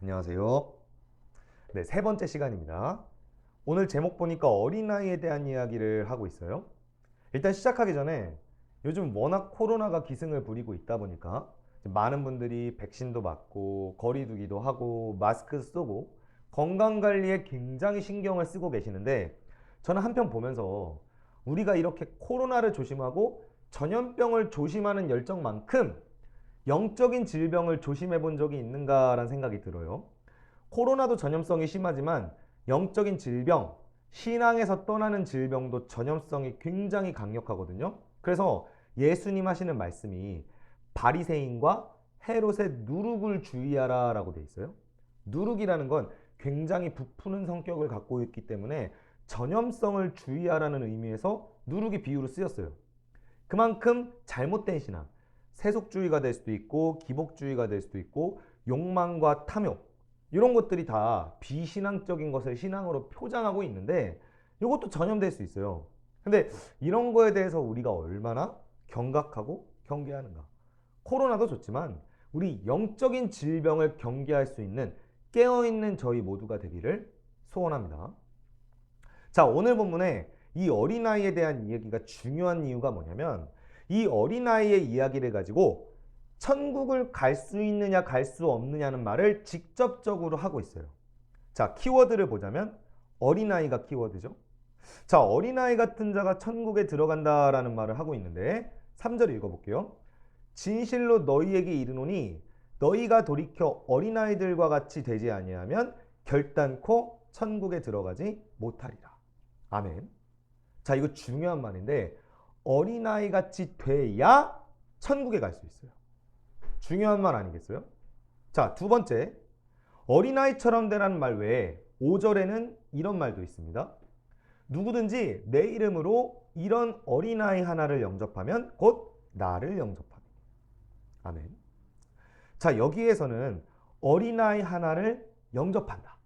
안녕하세요. 네, 세 번째 시간입니다. 오늘 제목 보니까 어린아이에 대한 이야기를 하고 있어요. 일단 시작하기 전에 요즘 워낙 코로나가 기승을 부리고 있다 보니까 많은 분들이 백신도 맞고 거리 두기도 하고 마스크 쓰고 건강관리에 굉장히 신경을 쓰고 계시는데 저는 한편 보면서 우리가 이렇게 코로나를 조심하고 전염병을 조심하는 열정만큼 영적인 질병을 조심해 본 적이 있는가라는 생각이 들어요. 코로나도 전염성이 심하지만 영적인 질병, 신앙에서 떠나는 질병도 전염성이 굉장히 강력하거든요. 그래서 예수님 하시는 말씀이 바리새인과 헤롯의 누룩을 주의하라 라고 돼 있어요. 누룩이라는 건 굉장히 부푸는 성격을 갖고 있기 때문에 전염성을 주의하라는 의미에서 누룩이 비유로 쓰였어요. 그만큼 잘못된 신앙, 세속주의가 될 수도 있고 기복주의가 될 수도 있고 욕망과 탐욕, 이런 것들이 다 비신앙적인 것을 신앙으로 표장하고 있는데 이것도 전염될 수 있어요. 근데 이런 거에 대해서 우리가 얼마나 경각하고 경계하는가. 코로나도 좋지만 우리 영적인 질병을 경계할 수 있는 깨어있는 저희 모두가 되기를 소원합니다. 자, 오늘 본문에 이 어린아이에 대한 이야기가 중요한 이유가 뭐냐면 이 어린아이의 이야기를 가지고 천국을 갈 수 있느냐 갈 수 없느냐는 말을 직접적으로 하고 있어요. 자, 키워드를 보자면 어린아이가 키워드죠. 자, 어린아이 같은 자가 천국에 들어간다라는 말을 하고 있는데 3절 읽어볼게요. 진실로 너희에게 이르노니 너희가 돌이켜 어린아이들과 같이 되지 아니하면 결단코 천국에 들어가지 못하리라. 아멘. 자, 이거 중요한 말인데 어린아이 같이 돼야 천국에 갈 수 있어요. 중요한 말 아니겠어요? 자, 두 번째, 어린아이처럼 되라는 말 외에 5절에는 이런 말도 있습니다. 누구든지 내 이름으로 이런 어린아이 하나를 영접하면 곧 나를 영접하리라. 아멘. 자, 여기에서는 어린아이 하나를 영접한다,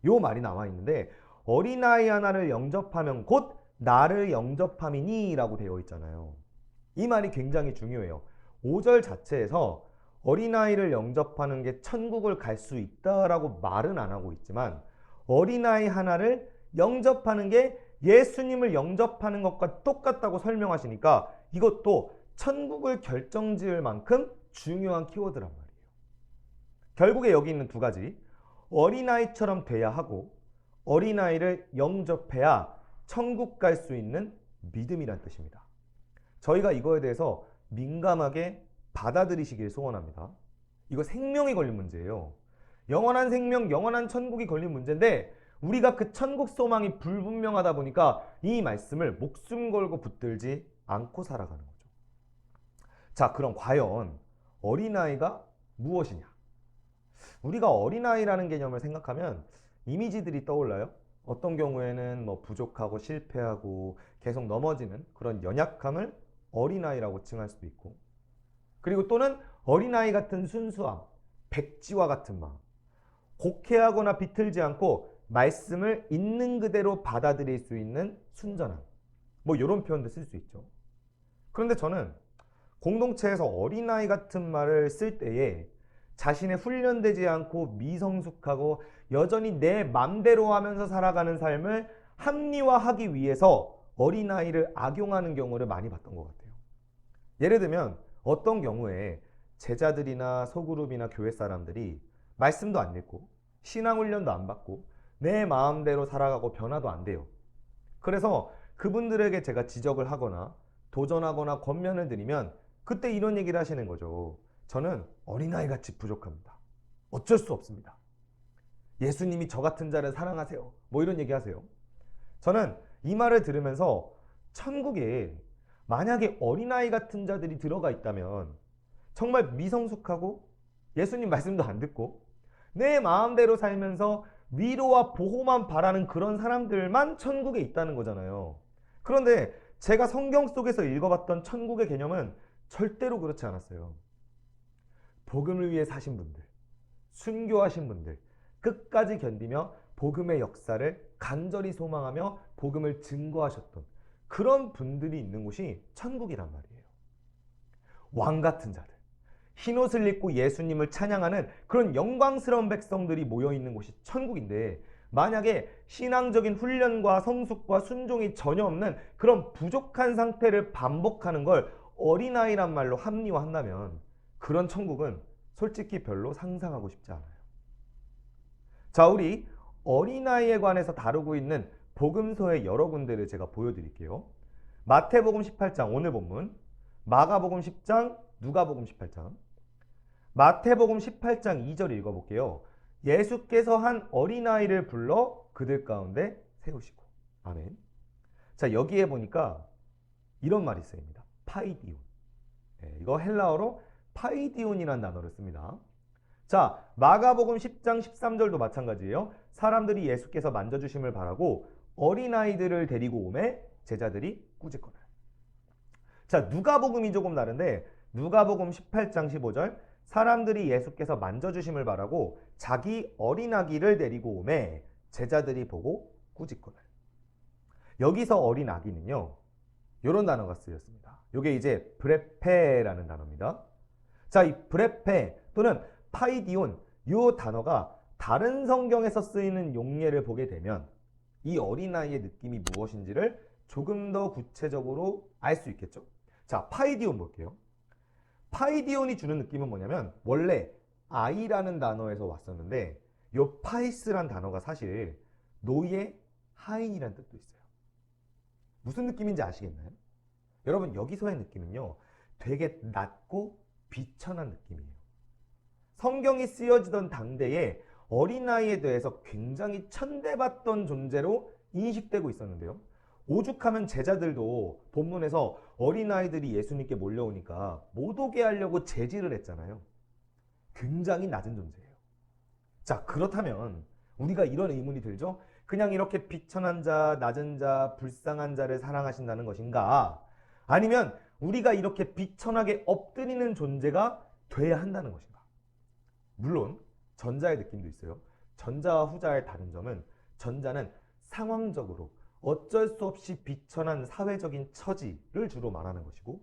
요 말이 나와 있는데 어린아이 하나를 영접하면 곧 나를 영접함이니 라고 되어 있잖아요. 이 말이 굉장히 중요해요. 5절 자체에서 어린아이를 영접하는 게 천국을 갈 수 있다라고 말은 안 하고 있지만 어린아이 하나를 영접하는 게 예수님을 영접하는 것과 똑같다고 설명하시니까 이것도 천국을 결정지을 만큼 중요한 키워드란 말이에요. 결국에 여기 있는 두 가지, 어린아이처럼 돼야 하고 어린아이를 영접해야 천국 갈 수 있는 믿음이란 뜻입니다. 저희가 이거에 대해서 민감하게 받아들이시길 소원합니다. 이거 생명이 걸린 문제예요. 영원한 생명, 영원한 천국이 걸린 문제인데 우리가 그 천국 소망이 불분명하다 보니까 이 말씀을 목숨 걸고 붙들지 않고 살아가는 거죠. 자, 그럼 과연 어린아이가 무엇이냐? 우리가 어린아이라는 개념을 생각하면 이미지들이 떠올라요. 어떤 경우에는 뭐 부족하고 실패하고 계속 넘어지는 그런 연약함을 어린아이라고 칭할 수도 있고, 그리고 또는 어린아이 같은 순수함, 백지와 같은 마음, 곡해하거나 비틀지 않고 말씀을 있는 그대로 받아들일 수 있는 순전함, 뭐 이런 표현도 쓸 수 있죠. 그런데 저는 공동체에서 어린아이 같은 말을 쓸 때에 자신의 훈련되지 않고 미성숙하고 여전히 내 맘대로 하면서 살아가는 삶을 합리화하기 위해서 어린아이를 악용하는 경우를 많이 봤던 것 같아요. 예를 들면 어떤 경우에 제자들이나 소그룹이나 교회 사람들이 말씀도 안 읽고 신앙훈련도 안 받고 내 마음대로 살아가고 변화도 안 돼요. 그래서 그분들에게 제가 지적을 하거나 도전하거나 권면을 드리면 그때 이런 얘기를 하시는 거죠. 저는 어린아이같이 부족합니다. 어쩔 수 없습니다. 예수님이 저 같은 자를 사랑하세요. 뭐 이런 얘기 하세요. 저는 이 말을 들으면서 천국에 만약에 어린아이 같은 자들이 들어가 있다면 정말 미성숙하고 예수님 말씀도 안 듣고 내 마음대로 살면서 위로와 보호만 바라는 그런 사람들만 천국에 있다는 거잖아요. 그런데 제가 성경 속에서 읽어봤던 천국의 개념은 절대로 그렇지 않았어요. 복음을 위해 사신 분들, 순교하신 분들, 끝까지 견디며 복음의 역사를 간절히 소망하며 복음을 증거하셨던 그런 분들이 있는 곳이 천국이란 말이에요. 왕 같은 자들, 흰옷을 입고 예수님을 찬양하는 그런 영광스러운 백성들이 모여있는 곳이 천국인데, 만약에 신앙적인 훈련과 성숙과 순종이 전혀 없는 그런 부족한 상태를 반복하는 걸 어린아이란 말로 합리화한다면 그런 천국은 솔직히 별로 상상하고 싶지 않아요. 자, 우리 어린아이에 관해서 다루고 있는 복음서의 여러 군데를 제가 보여드릴게요. 마태복음 18장 오늘 본문, 마가복음 10장, 누가복음 18장. 마태복음 18장 2절 읽어볼게요. 예수께서 한 어린아이를 불러 그들 가운데 세우시고. 아멘. 자, 여기에 보니까 이런 말이 쓰입니다. 파이디온. 이거 헬라어로 파이디온이라는 단어를 씁니다. 자, 마가복음 10장 13절도 마찬가지예요. 사람들이 예수께서 만져주심을 바라고 어린아이들을 데리고 오매 제자들이 꾸짖거늘. 자, 누가복음이 조금 다른데 누가복음 18장 15절 사람들이 예수께서 만져주심을 바라고 자기 어린아기를 데리고 오매 제자들이 보고 꾸짖거늘. 여기서 어린아기는요, 이런 단어가 쓰였습니다. 이게 이제 브레페라는 단어입니다. 자, 이 브레페 또는 파이디온, 이 단어가 다른 성경에서 쓰이는 용례를 보게 되면 이 어린아이의 느낌이 무엇인지를 조금 더 구체적으로 알 수 있겠죠. 자, 파이디온 볼게요. 파이디온이 주는 느낌은 뭐냐면 원래 아이라는 단어에서 왔었는데 이 파이스란 단어가 사실 노예, 하인이라는 뜻도 있어요. 무슨 느낌인지 아시겠나요? 여러분, 여기서의 느낌은요, 되게 낮고 비천한 느낌이에요. 성경이 쓰여지던 당대에 어린아이에 대해서 굉장히 천대받던 존재로 인식되고 있었는데요. 오죽하면 제자들도 본문에서 어린아이들이 예수님께 몰려오니까 못 오게 하려고 제지를 했잖아요. 굉장히 낮은 존재예요. 자, 그렇다면 우리가 이런 의문이 들죠? 그냥 이렇게 비천한 자, 낮은 자, 불쌍한 자를 사랑하신다는 것인가? 아니면 우리가 이렇게 비천하게 엎드리는 존재가 돼야 한다는 것인가? 물론 전자의 느낌도 있어요. 전자와 후자의 다른 점은 전자는 상황적으로 어쩔 수 없이 비천한 사회적인 처지를 주로 말하는 것이고,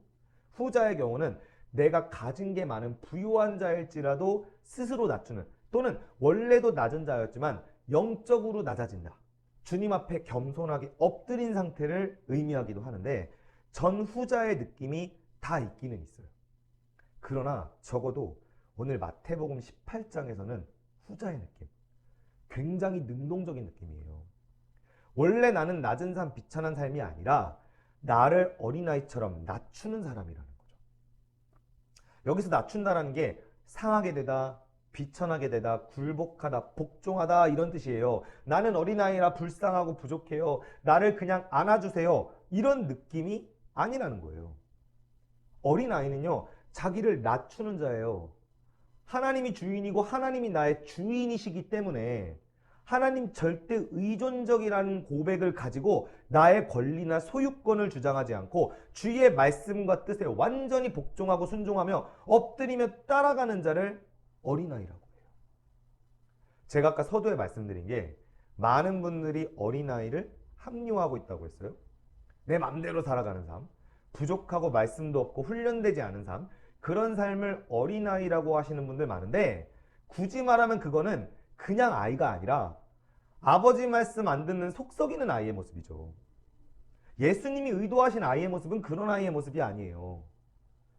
후자의 경우는 내가 가진 게 많은 부유한 자일지라도 스스로 낮추는, 또는 원래도 낮은 자였지만 영적으로 낮아진다, 주님 앞에 겸손하게 엎드린 상태를 의미하기도 하는데, 전후자의 느낌이 다 있기는 있어요. 그러나 적어도 오늘 마태복음 18장에서는 후자의 느낌, 굉장히 능동적인 느낌이에요. 원래 나는 낮은 삶, 비천한 삶이 아니라 나를 어린아이처럼 낮추는 사람이라는 거죠. 여기서 낮춘다라는 게 상하게 되다, 비천하게 되다, 굴복하다, 복종하다 이런 뜻이에요. 나는 어린아이라 불쌍하고 부족해요. 나를 그냥 안아주세요. 이런 느낌이 아니라는 거예요. 어린아이는요, 자기를 낮추는 자예요. 하나님이 주인이고 하나님이 나의 주인이시기 때문에 하나님 절대 의존적이라는 고백을 가지고 나의 권리나 소유권을 주장하지 않고 주의 말씀과 뜻에 완전히 복종하고 순종하며 엎드리며 따라가는 자를 어린아이라고 해요. 제가 아까 서두에 말씀드린 게 많은 분들이 어린아이를 합리화하고 있다고 했어요. 내 맘대로 살아가는 삶, 부족하고 말씀도 없고 훈련되지 않은 삶, 그런 삶을 어린아이라고 하시는 분들 많은데, 굳이 말하면 그거는 그냥 아이가 아니라 아버지 말씀 안 듣는 속 썩이는 아이의 모습이죠. 예수님이 의도하신 아이의 모습은 그런 아이의 모습이 아니에요.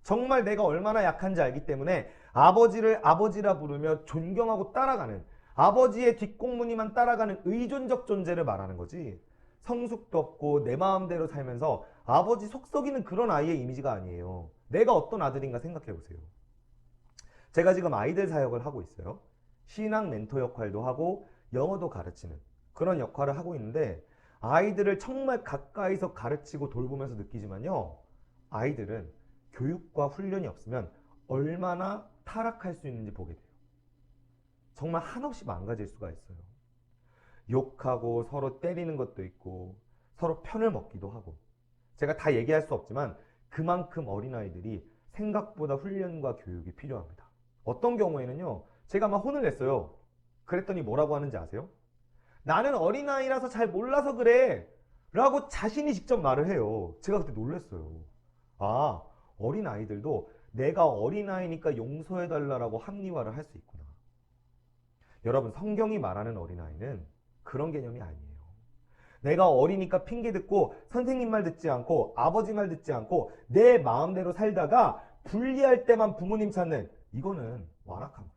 정말 내가 얼마나 약한지 알기 때문에 아버지를 아버지라 부르며 존경하고 따라가는, 아버지의 뒷공무니만 따라가는 의존적 존재를 말하는 거지, 성숙도 없고 내 마음대로 살면서 아버지 속 썩이는 그런 아이의 이미지가 아니에요. 내가 어떤 아들인가 생각해 보세요. 제가 지금 아이들 사역을 하고 있어요. 신앙 멘토 역할도 하고 영어도 가르치는 그런 역할을 하고 있는데, 아이들을 정말 가까이서 가르치고 돌보면서 느끼지만요, 아이들은 교육과 훈련이 없으면 얼마나 타락할 수 있는지 보게 돼요. 정말 한없이 망가질 수가 있어요. 욕하고 서로 때리는 것도 있고 서로 편을 먹기도 하고, 제가 다 얘기할 수 없지만 그만큼 어린아이들이 생각보다 훈련과 교육이 필요합니다. 어떤 경우에는요, 제가 막 혼을 냈어요. 그랬더니 뭐라고 하는지 아세요? 나는 어린아이라서 잘 몰라서 그래 라고 자신이 직접 말을 해요. 제가 그때 놀랐어요. 아, 어린아이들도 내가 어린아이니까 용서해달라고 합리화를 할 수 있구나. 여러분, 성경이 말하는 어린아이는 그런 개념이 아니에요. 내가 어리니까 핑계 듣고 선생님 말 듣지 않고 아버지 말 듣지 않고 내 마음대로 살다가 불리할 때만 부모님 찾는, 이거는 완악한 거죠.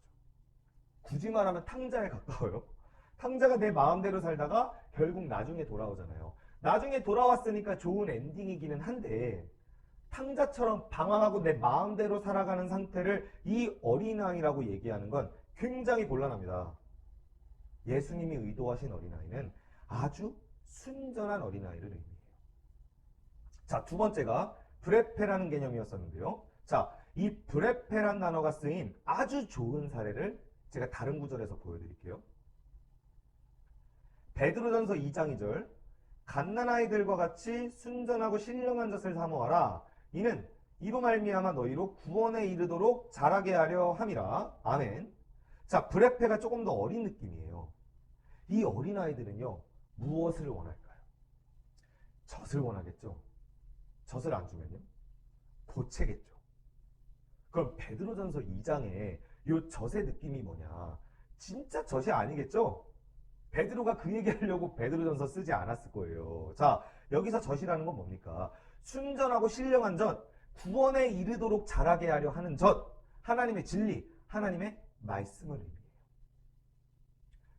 굳이 말하면 탕자에 가까워요. 탕자가 내 마음대로 살다가 결국 나중에 돌아오잖아요. 나중에 돌아왔으니까 좋은 엔딩이기는 한데, 탕자처럼 방황하고 내 마음대로 살아가는 상태를 이 어린아이라고 얘기하는 건 굉장히 곤란합니다. 예수님이 의도하신 어린아이는 아주 순전한 어린아이를 의미해요. 자, 두 번째가 브레페라는 개념이었었는데요. 자, 이 브레페란 단어가 쓰인 아주 좋은 사례를 제가 다른 구절에서 보여드릴게요. 베드로전서 2장 2절, 갓난아이들과 같이 순전하고 신령한 젖을 사모하라. 이는 이로 말미암아 너희로 구원에 이르도록 자라게 하려 함이라. 아멘. 자, 브레페가 조금 더 어린 느낌이에요. 이 어린아이들은요, 무엇을 원할까요? 젖을 원하겠죠. 젖을 안 주면요, 보채겠죠. 그럼 베드로전서 2장에 이 젖의 느낌이 뭐냐? 진짜 젖이 아니겠죠? 베드로가 그 얘기하려고 베드로전서 쓰지 않았을 거예요. 자, 여기서 젖이라는 건 뭡니까? 순전하고 신령한 젖, 구원에 이르도록 자라게 하려 하는 젖, 하나님의 진리, 하나님의 말씀을 의미해요.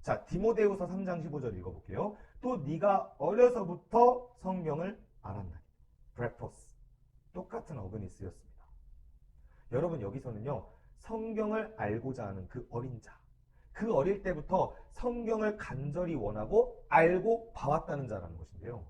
자, 디모데후서 3장 15절 읽어볼게요. 또 네가 어려서부터 성경을 알았나니. 브레포스. 똑같은 어근이 쓰였습니다. 여러분, 여기서는요, 성경을 알고자 하는 그 어린 자, 그 어릴 때부터 성경을 간절히 원하고 알고 봐왔다는 자라는 것인데요.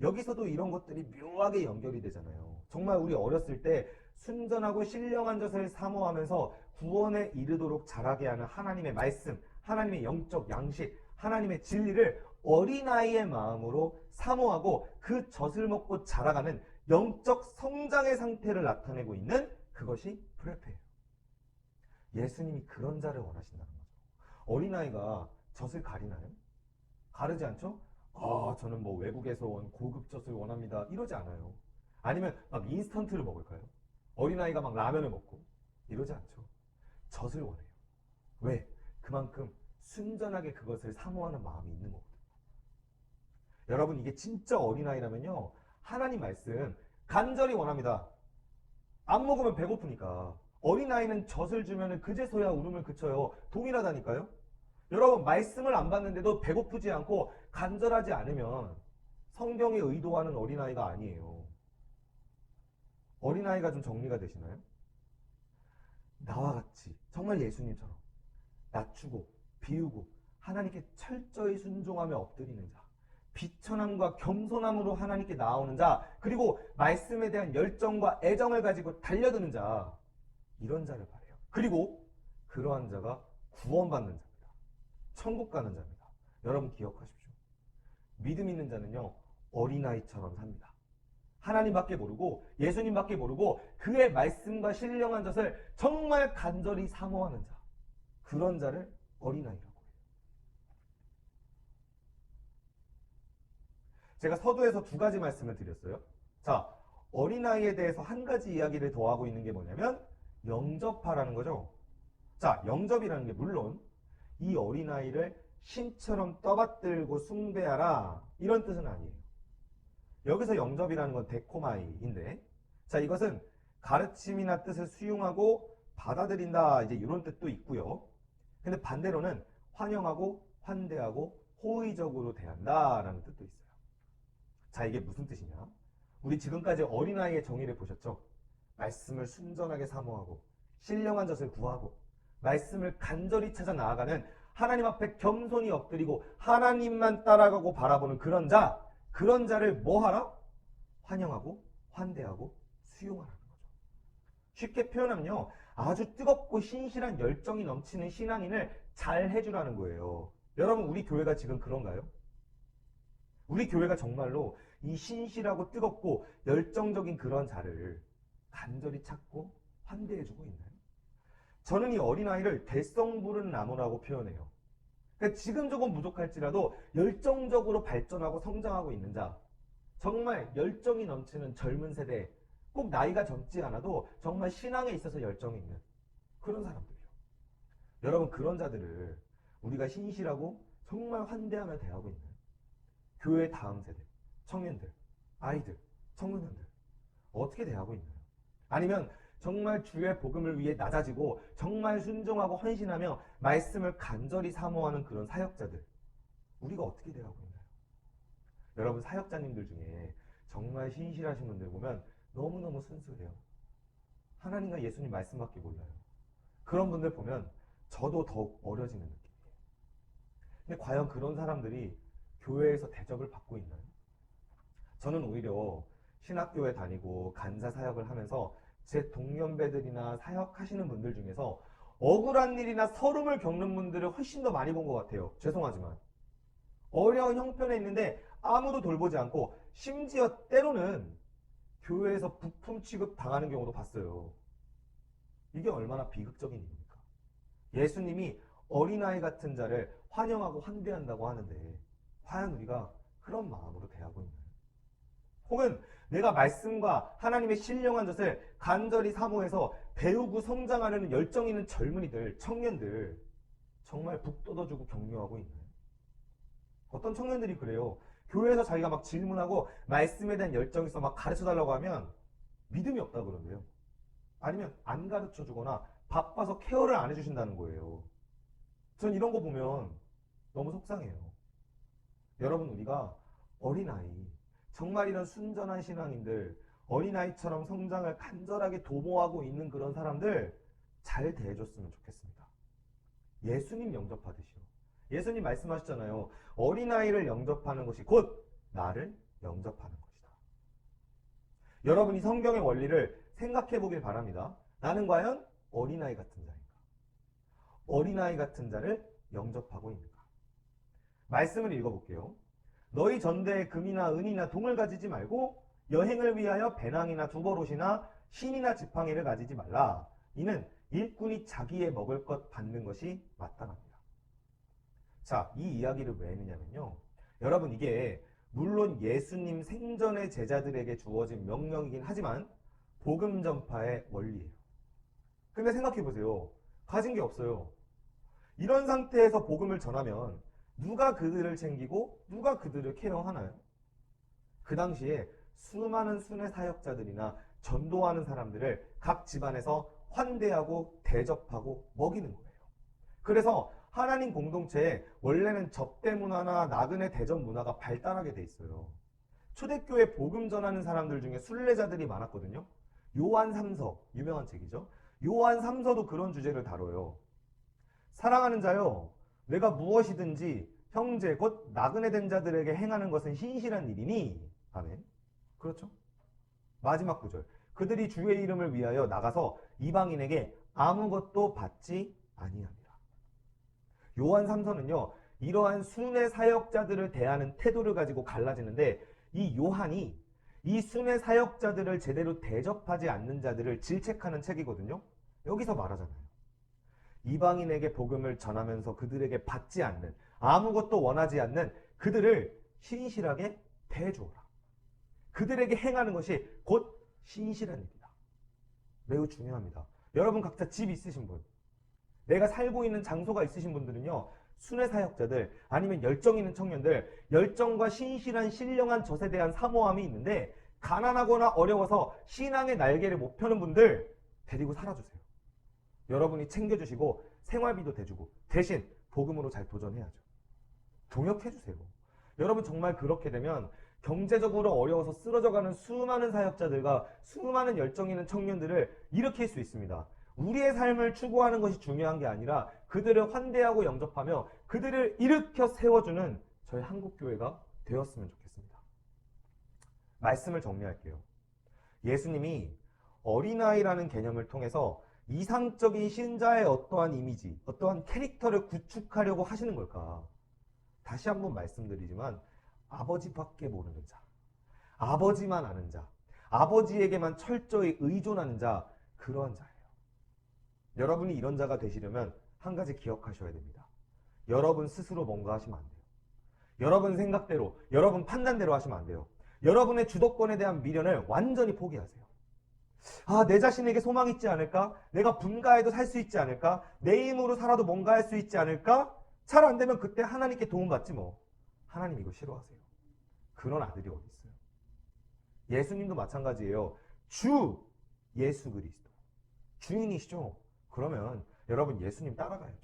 여기서도 이런 것들이 묘하게 연결이 되잖아요. 정말 우리 어렸을 때 순전하고 신령한 젖을 사모하면서 구원에 이르도록 자라게 하는 하나님의 말씀, 하나님의 영적 양식, 하나님의 진리를 어린아이의 마음으로 사모하고 그 젖을 먹고 자라가는 영적 성장의 상태를 나타내고 있는 그것이 브레페예요. 예수님이 그런 자를 원하신다는 거죠. 어린아이가 젖을 가리나요? 가르지 않죠? 저는 뭐 외국에서 온 고급 젖을 원합니다, 이러지 않아요. 아니면 막 인스턴트를 먹을까요? 어린아이가 막 라면을 먹고 이러지 않죠. 젖을 원해요. 왜? 그만큼 순전하게 그것을 사모하는 마음이 있는 거거든요. 여러분, 이게 진짜 어린아이라면요, 하나님 말씀 간절히 원합니다. 안 먹으면 배고프니까. 어린아이는 젖을 주면 그제서야 울음을 그쳐요. 동일하다니까요. 여러분, 말씀을 안 받는데도 배고프지 않고 간절하지 않으면 성경이 의도하는 어린아이가 아니에요. 어린아이가 좀 정리가 되시나요? 나와 같이 정말 예수님처럼 낮추고 비우고 하나님께 철저히 순종하며 엎드리는 자, 비천함과 겸손함으로 하나님께 나아오는 자, 그리고 말씀에 대한 열정과 애정을 가지고 달려드는 자, 이런 자를 바래요. 그리고 그러한 자가 구원받는 자입니다. 천국 가는 자입니다. 여러분, 기억하십시오. 믿음 있는 자는요, 어린아이처럼 삽니다. 하나님밖에 모르고 예수님밖에 모르고 그의 말씀과 신령한 젖을 정말 간절히 사모하는 자, 그런 자를 어린아이라고 해요. 제가 서두에서 두 가지 말씀을 드렸어요. 자, 어린아이에 대해서 한 가지 이야기를 더하고 있는 게 뭐냐면 영접하라는 거죠. 자, 영접이라는 게 물론 이 어린아이를 신처럼 떠받들고 숭배하라, 이런 뜻은 아니에요. 여기서 영접이라는 건 데코마이인데, 자, 이것은 가르침이나 뜻을 수용하고 받아들인다, 이제 이런 뜻도 있고요. 근데 반대로는 환영하고 환대하고 호의적으로 대한다라는 뜻도 있어요. 자, 이게 무슨 뜻이냐? 우리 지금까지 어린아이의 정의를 보셨죠? 말씀을 순전하게 사모하고 신령한 젖을 구하고 말씀을 간절히 찾아 나아가는, 하나님 앞에 겸손히 엎드리고 하나님만 따라가고 바라보는 그런 자, 그런 자를 뭐 하라? 환영하고 환대하고 수용하라는 거죠. 쉽게 표현하면요, 아주 뜨겁고 신실한 열정이 넘치는 신앙인을 잘 해주라는 거예요. 여러분, 우리 교회가 지금 그런가요? 우리 교회가 정말로 이 신실하고 뜨겁고 열정적인 그런 자를 간절히 찾고 환대해주고 있나요? 저는 이 어린아이를 대성 부른 나무라고 표현해요. 그러니까 지금 조금 부족할지라도 열정적으로 발전하고 성장하고 있는 자, 정말 열정이 넘치는 젊은 세대, 꼭 나이가 젊지 않아도 정말 신앙에 있어서 열정이 있는 그런 사람들이요. 여러분, 그런 자들을 우리가 신실하고 정말 환대하며 대하고 있는 교회 다음 세대, 청년들, 아이들, 청소년들 어떻게 대하고 있나요? 아니면 정말 주의 복음을 위해 낮아지고 정말 순종하고 헌신하며 말씀을 간절히 사모하는 그런 사역자들 우리가 어떻게 대하고 있나요? 여러분, 사역자님들 중에 정말 신실하신 분들 보면 너무너무 순수해요. 하나님과 예수님 말씀밖에 몰라요. 그런 분들 보면 저도 더욱 어려지는 느낌이에요. 근데 과연 그런 사람들이 교회에서 대접을 받고 있나요? 저는 오히려 신학교에 다니고 간사 사역을 하면서 제 동년배들이나 사역하시는 분들 중에서 억울한 일이나 서름을 겪는 분들을 훨씬 더 많이 본 것 같아요. 죄송하지만. 어려운 형편에 있는데 아무도 돌보지 않고 심지어 때로는 교회에서 부품 취급 당하는 경우도 봤어요. 이게 얼마나 비극적인 일입니까? 예수님이 어린아이 같은 자를 환영하고 환대한다고 하는데 과연 우리가 그런 마음으로 대하고 있나요? 혹은 내가 말씀과 하나님의 신령한 젖을 간절히 사모해서 배우고 성장하려는 열정 있는 젊은이들, 청년들 정말 북돋아주고 격려하고 있나요? 어떤 청년들이 그래요. 교회에서 자기가 막 질문하고 말씀에 대한 열정이 있어 막 가르쳐달라고 하면 믿음이 없다 그러는데요. 아니면 안 가르쳐주거나 바빠서 케어를 안 해주신다는 거예요. 전 이런 거 보면 너무 속상해요. 여러분, 우리가 어린아이, 정말 이런 순전한 신앙인들, 어린아이처럼 성장을 간절하게 도모하고 있는 그런 사람들 잘 대해줬으면 좋겠습니다. 예수님 영접하듯이요. 예수님 말씀하셨잖아요. 어린아이를 영접하는 것이 곧 나를 영접하는 것이다. 여러분이 성경의 원리를 생각해 보길 바랍니다. 나는 과연 어린아이 같은 자인가? 어린아이 같은 자를 영접하고 있는가? 말씀을 읽어볼게요. 너희 전대에 금이나 은이나 동을 가지지 말고 여행을 위하여 배낭이나 두버롯이나 신이나 지팡이를 가지지 말라. 이는 일꾼이 자기의 먹을 것 받는 것이 마땅합니다. 자, 이 이야기를 왜 했느냐면요. 여러분, 이게 물론 예수님 생전의 제자들에게 주어진 명령이긴 하지만 복음 전파의 원리예요. 근데 생각해 보세요. 가진 게 없어요. 이런 상태에서 복음을 전하면 누가 그들을 챙기고 누가 그들을 케어하나요? 그 당시에 수많은 순회 사역자들이나 전도하는 사람들을 각 집안에서 환대하고 대접하고 먹이는 거예요. 그래서 하나님 공동체에 원래는 접대 문화나 나그네 대접 문화가 발달하게 돼 있어요. 초대교회 복음 전하는 사람들 중에 순례자들이 많았거든요. 요한 3서, 유명한 책이죠. 요한 3서도 그런 주제를 다뤄요. 사랑하는 자여, 내가 무엇이든지 형제 곧 나그네 된 자들에게 행하는 것은 신실한 일이니. 아멘. 그렇죠? 마지막 구절. 그들이 주의 이름을 위하여 나가서 이방인에게 아무것도 받지 아니합니다. 요한 3서는요. 이러한 순회 사역자들을 대하는 태도를 가지고 갈라지는데 이 요한이 이 순회 사역자들을 제대로 대접하지 않는 자들을 질책하는 책이거든요. 여기서 말하잖아요. 이방인에게 복음을 전하면서 그들에게 받지 않는, 아무것도 원하지 않는 그들을 신실하게 대해주어라. 그들에게 행하는 것이 곧 신실한 일이다. 매우 중요합니다. 여러분 각자 집 있으신 분, 내가 살고 있는 장소가 있으신 분들은요, 순회 사역자들 아니면 열정 있는 청년들, 열정과 신실한 신령한 젖에 대한 사모함이 있는데 가난하거나 어려워서 신앙의 날개를 못 펴는 분들 데리고 살아주세요. 여러분이 챙겨주시고 생활비도 대주고 대신 복음으로 잘 도전해야죠. 동역해주세요. 여러분 정말 그렇게 되면 경제적으로 어려워서 쓰러져가는 수많은 사역자들과 수많은 열정 있는 청년들을 일으킬 수 있습니다. 우리의 삶을 추구하는 것이 중요한 게 아니라 그들을 환대하고 영접하며 그들을 일으켜 세워주는 저희 한국교회가 되었으면 좋겠습니다. 말씀을 정리할게요. 예수님이 어린아이라는 개념을 통해서 이상적인 신자의 어떠한 이미지, 어떠한 캐릭터를 구축하려고 하시는 걸까? 다시 한번 말씀드리지만 아버지밖에 모르는 자, 아버지만 아는 자, 아버지에게만 철저히 의존하는 자, 그러한 자예요. 여러분이 이런 자가 되시려면 한 가지 기억하셔야 됩니다. 여러분 스스로 뭔가 하시면 안 돼요. 여러분 생각대로, 여러분 판단대로 하시면 안 돼요. 여러분의 주도권에 대한 미련을 완전히 포기하세요. 아, 내 자신에게 소망이 있지 않을까? 내가 분가해도 살 수 있지 않을까? 내 힘으로 살아도 뭔가 할 수 있지 않을까? 잘 안 되면 그때 하나님께 도움받지 뭐. 하나님 이거 싫어하세요. 그런 아들이 어디 있어요? 예수님도 마찬가지예요. 주 예수 그리스도. 주인이시죠? 그러면 여러분 예수님 따라가야죠.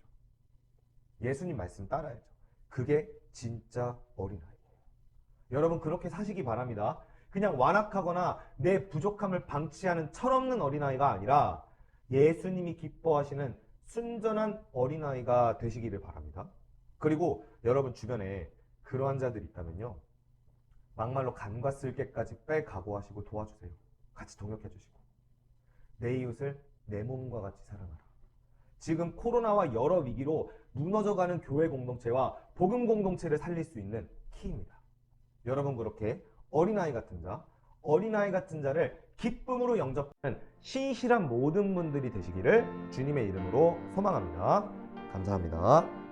예수님 말씀 따라야죠. 그게 진짜 어린아이예요. 여러분 그렇게 사시기 바랍니다. 그냥 완악하거나 내 부족함을 방치하는 철없는 어린아이가 아니라 예수님이 기뻐하시는 순전한 어린아이가 되시기를 바랍니다. 그리고 여러분 주변에 그러한 자들이 있다면요. 막말로 간과 쓸개까지 뺄 각오하시고 도와주세요. 같이 동역해 주시고. 내 이웃을 내 몸과 같이 사랑하라. 지금 코로나와 여러 위기로 무너져가는 교회 공동체와 복음 공동체를 살릴 수 있는 키입니다. 여러분 그렇게 어린아이 같은 자, 어린아이 같은 자를 기쁨으로 영접하는 신실한 모든 분들이 되시기를 주님의 이름으로 소망합니다. 감사합니다.